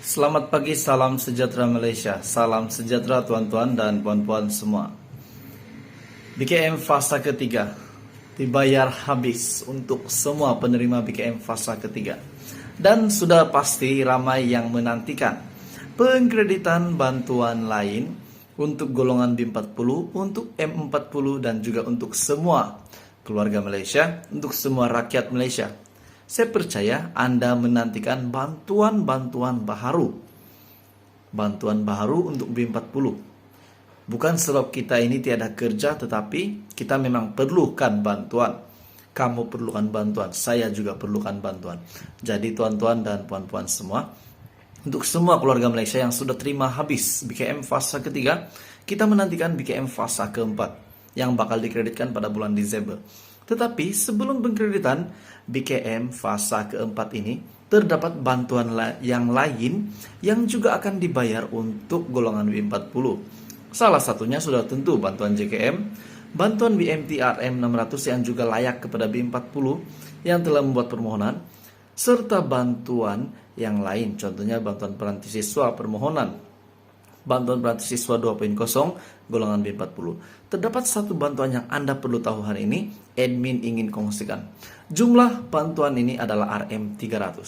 Selamat pagi, salam sejahtera Malaysia. Salam sejahtera tuan-tuan dan puan-puan semua. BKM fasa ketiga dibayar habis untuk semua penerima BKM fasa ketiga. Dan sudah pasti ramai yang menantikan pengkreditan bantuan lain untuk golongan B40, untuk M40 dan juga untuk semua keluarga Malaysia, untuk semua rakyat Malaysia. Saya percaya Anda menantikan bantuan-bantuan baru. Bantuan baru untuk B40. Bukan sebab kita ini tiada kerja, tetapi kita memang perlukan bantuan. Kamu perlukan bantuan, saya juga perlukan bantuan. Jadi tuan-tuan dan puan-puan semua, untuk semua keluarga Malaysia yang sudah terima habis BKM fasa ketiga, kita menantikan BKM fasa keempat yang bakal dikreditkan pada bulan Desember. Tetapi sebelum pengkreditan BKM fasa keempat ini, terdapat bantuan yang lain yang juga akan dibayar untuk golongan B40. Salah satunya sudah tentu bantuan JKM, bantuan BMT RM 600 yang juga layak kepada B40 yang telah membuat permohonan, serta bantuan yang lain, contohnya bantuan peranti siswa permohonan. Bantuan peranti siswa 2.0 golongan B40. Terdapat satu bantuan yang Anda perlu tahu hari ini, admin ingin kongsikan. Jumlah bantuan ini adalah RM300.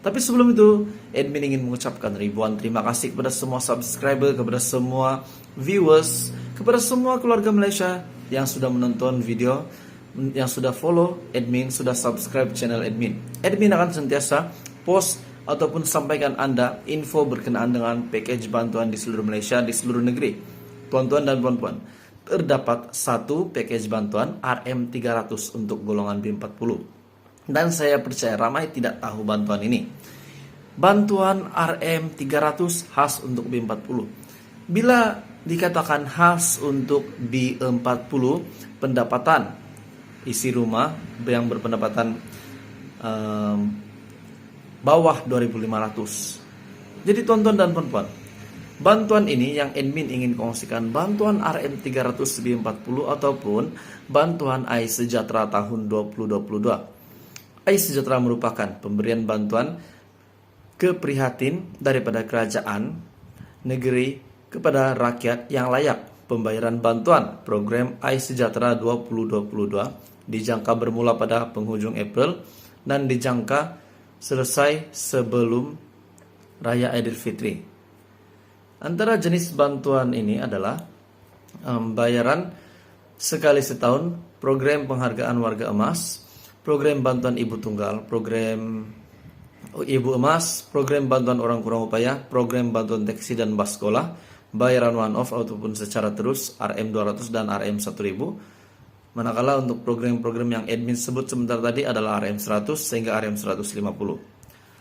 Tapi sebelum itu, admin ingin mengucapkan ribuan terima kasih kepada semua subscriber, kepada semua viewers, kepada semua keluarga Malaysia yang sudah menonton video, yang sudah follow admin, sudah subscribe channel admin. Admin akan sentiasa post ataupun sampaikan Anda info berkenaan dengan package bantuan di seluruh Malaysia, di seluruh negeri. Tuan-tuan dan puan-puan, terdapat satu package bantuan RM300 untuk golongan B40. Dan saya percaya ramai tidak tahu bantuan ini. Bantuan RM300 khas untuk B40. Bila dikatakan khas untuk B40, pendapatan isi rumah yang berpendapatan bawah 2.500. Jadi tuan-tuan dan puan-puan, bantuan ini yang admin ingin kongsikan, bantuan RM300 B40 ataupun bantuan AI Sejahtera tahun 2022. AI Sejahtera merupakan pemberian bantuan keprihatin daripada kerajaan negeri kepada rakyat yang layak. Pembayaran bantuan program AI Sejahtera 2022 dijangka bermula pada penghujung April dan dijangka selesai sebelum Raya Aidilfitri. Antara jenis bantuan ini adalah bayaran sekali setahun, program penghargaan warga emas, program bantuan ibu tunggal, program ibu emas, program bantuan orang kurang upaya, program bantuan teksi dan bas sekolah, bayaran one-off ataupun secara terus RM200 dan RM1000. Manakala untuk program-program yang admin sebut sebentar tadi adalah RM100 sehingga RM150.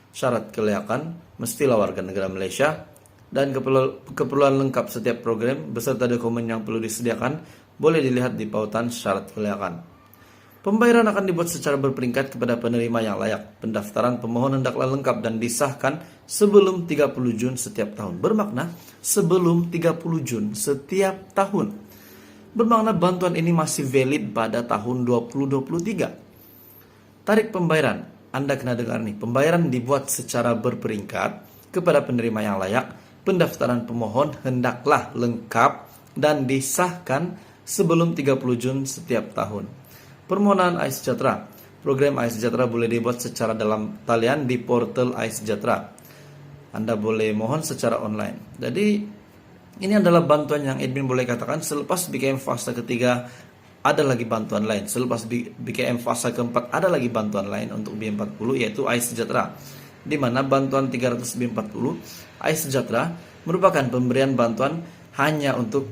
Syarat kelayakan mestilah warga negara Malaysia dan keperluan lengkap setiap program beserta dokumen yang perlu disediakan boleh dilihat di pautan syarat kelayakan. Pembayaran akan dibuat secara berperingkat kepada penerima yang layak. Pendaftaran pemohon hendaklah lengkap dan disahkan sebelum 30 Jun setiap tahun. Bermakna sebelum 30 Jun setiap tahun. Bermakna bantuan ini masih valid pada tahun 2023. Tarik pembayaran, Anda kena dengar nih, pembayaran dibuat secara berperingkat kepada penerima yang layak. Pendaftaran pemohon hendaklah lengkap dan disahkan sebelum 30 Jun setiap tahun. Permohonan AI Sejahtera. Program AI Sejahtera boleh dibuat secara dalam talian di portal AI Sejahtera. Anda boleh mohon secara online. Jadi ini adalah bantuan yang admin boleh katakan selepas BKM fasa ketiga ada lagi bantuan lain. Selepas BKM fasa keempat ada lagi bantuan lain untuk B40 yaitu AI Sejahtera. Di mana bantuan 300 B40 AI Sejahtera merupakan pemberian bantuan hanya untuk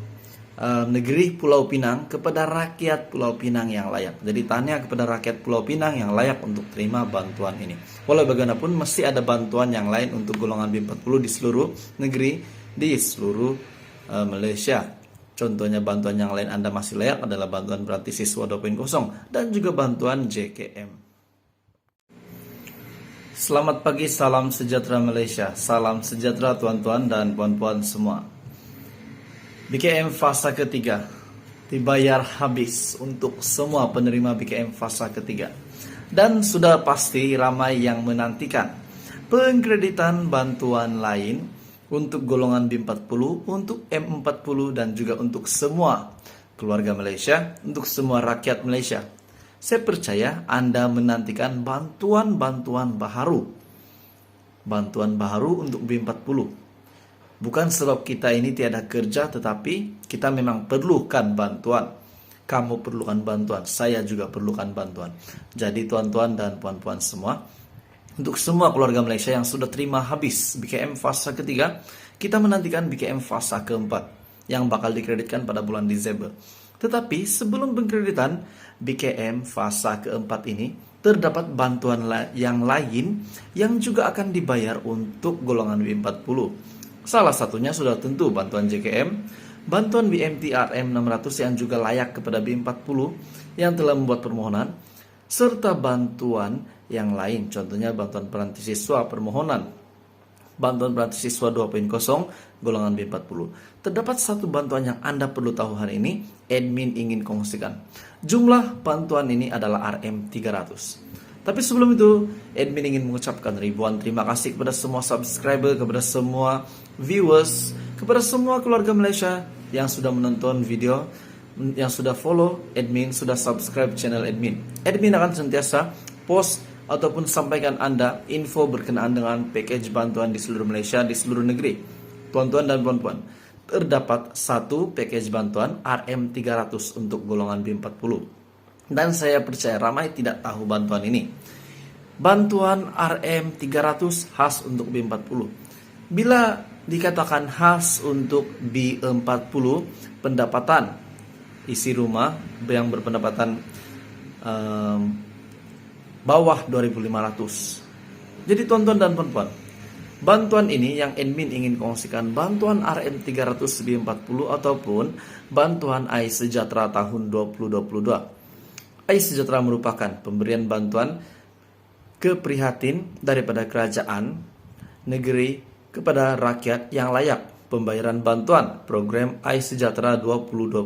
negeri Pulau Pinang kepada rakyat Pulau Pinang yang layak. Jadi tanya kepada rakyat Pulau Pinang yang layak untuk terima bantuan ini. Walau bagaimanapun mesti ada bantuan yang lain untuk golongan B40 di seluruh negeri, di seluruh Malaysia. Contohnya bantuan yang lain Anda masih layak adalah bantuan peranti siswa 2.0 dan juga bantuan JKM. Selamat pagi, salam sejahtera Malaysia. Salam sejahtera tuan-tuan dan puan-puan semua. BKM fasa ketiga dibayar habis untuk semua penerima BKM fasa ketiga. Dan sudah pasti ramai yang menantikan pengkreditan bantuan lain untuk golongan B40, untuk M40 dan juga untuk semua keluarga Malaysia, untuk semua rakyat Malaysia. Saya percaya Anda menantikan bantuan-bantuan baru. Bantuan baru untuk B40. Bukan sebab kita ini tiada kerja, tetapi kita memang perlukan bantuan. Kamu perlukan bantuan, saya juga perlukan bantuan. Jadi tuan-tuan dan puan-puan semua, untuk semua keluarga Malaysia yang sudah terima habis BKM fasa ketiga, kita menantikan BKM fasa keempat yang bakal dikreditkan pada bulan Desember. Tetapi sebelum pengkreditan BKM fasa keempat ini, terdapat bantuan yang lain yang juga akan dibayar untuk golongan B40. Salah satunya sudah tentu bantuan JKM, bantuan BMT RM 600 yang juga layak kepada B40 yang telah membuat permohonan, serta bantuan yang lain, contohnya bantuan peranti siswa permohonan, bantuan peranti siswa 2.0 golongan B40. Terdapat satu bantuan yang Anda perlu tahu hari ini, admin ingin kongsikan. Jumlah bantuan ini adalah RM 300. Tapi sebelum itu, admin ingin mengucapkan ribuan terima kasih kepada semua subscriber, kepada semua viewers, kepada semua keluarga Malaysia yang sudah menonton video, yang sudah follow admin, sudah subscribe channel admin. Admin akan sentiasa post ataupun sampaikan Anda info berkenaan dengan package bantuan di seluruh Malaysia, di seluruh negeri. Tuan-tuan dan puan-puan, terdapat satu package bantuan RM 300 untuk golongan B40. Dan saya percaya ramai tidak tahu bantuan ini. Bantuan RM 300 khas untuk B40. Bila dikatakan khas untuk B40, pendapatan isi rumah yang berpendapatan bawah 2.500. Jadi tuan-tuan dan puan-puan, bantuan ini yang admin ingin kongsikan, bantuan RM 300 B40 ataupun bantuan AIS Sejahtera tahun 2022. AIS Sejahtera merupakan pemberian bantuan keprihatin daripada kerajaan negeri kepada rakyat yang layak. Pembayaran bantuan program AIS Sejahtera 2022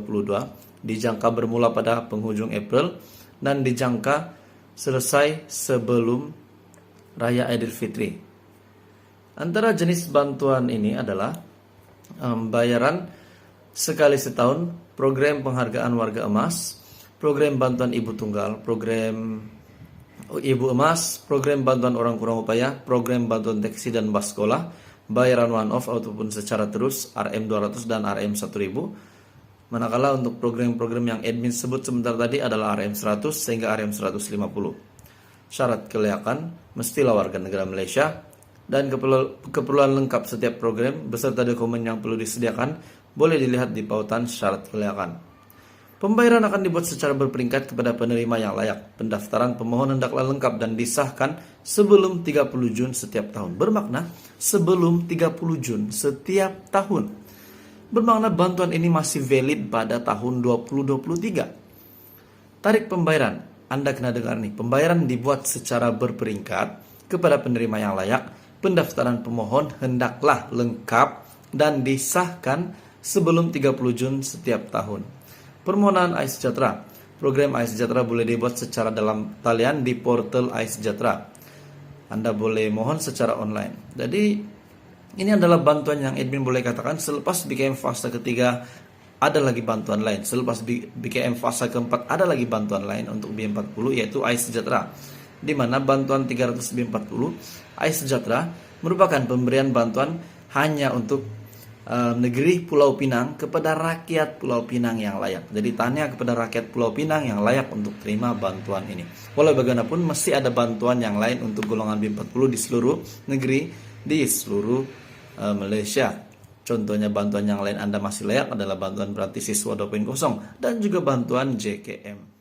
dijangka bermula pada penghujung April dan dijangka selesai sebelum Raya Aidilfitri. Antara jenis bantuan ini adalah bayaran sekali setahun, program penghargaan warga emas, program bantuan ibu tunggal, program ibu emas, program bantuan orang kurang upaya, program bantuan taksi dan bus sekolah, bayaran one-off ataupun secara terus RM 200 dan RM 1000. Manakala untuk program-program yang admin sebut sebentar tadi adalah RM 100 sehingga RM 150. Syarat kelayakan mestilah warga negara Malaysia dan keperluan lengkap setiap program beserta dokumen yang perlu disediakan boleh dilihat di pautan syarat kelayakan. Pembayaran akan dibuat secara berperingkat kepada penerima yang layak. Pendaftaran pemohon hendaklah lengkap dan disahkan sebelum 30 Jun setiap tahun. Bermakna sebelum 30 Jun setiap tahun. Bermakna bantuan ini masih valid pada tahun 2023. Tarik pembayaran. Anda kena dengar nih. Pembayaran dibuat secara berperingkat kepada penerima yang layak. Pendaftaran pemohon hendaklah lengkap dan disahkan sebelum 30 Jun setiap tahun. Permohonan AIS Sejahtera. Program AIS Sejahtera boleh dibuat secara dalam talian di portal AIS Sejahtera. Anda boleh mohon secara online. Jadi ini adalah bantuan yang admin boleh katakan selepas BKM fase ketiga ada lagi bantuan lain. Selepas BKM fase keempat ada lagi bantuan lain untuk B40 yaitu AIS Sejahtera. Di mana bantuan 300 B40 AIS Sejahtera merupakan pemberian bantuan hanya untuk negeri Pulau Pinang kepada rakyat Pulau Pinang yang layak. Jadi tanya kepada rakyat Pulau Pinang yang layak untuk terima bantuan ini. Walau bagaimanapun mesti ada bantuan yang lain untuk golongan B40 di seluruh negeri, di seluruh Malaysia. Contohnya bantuan yang lain Anda masih layak adalah bantuan peranti siswa 2.0 dan juga bantuan JKM.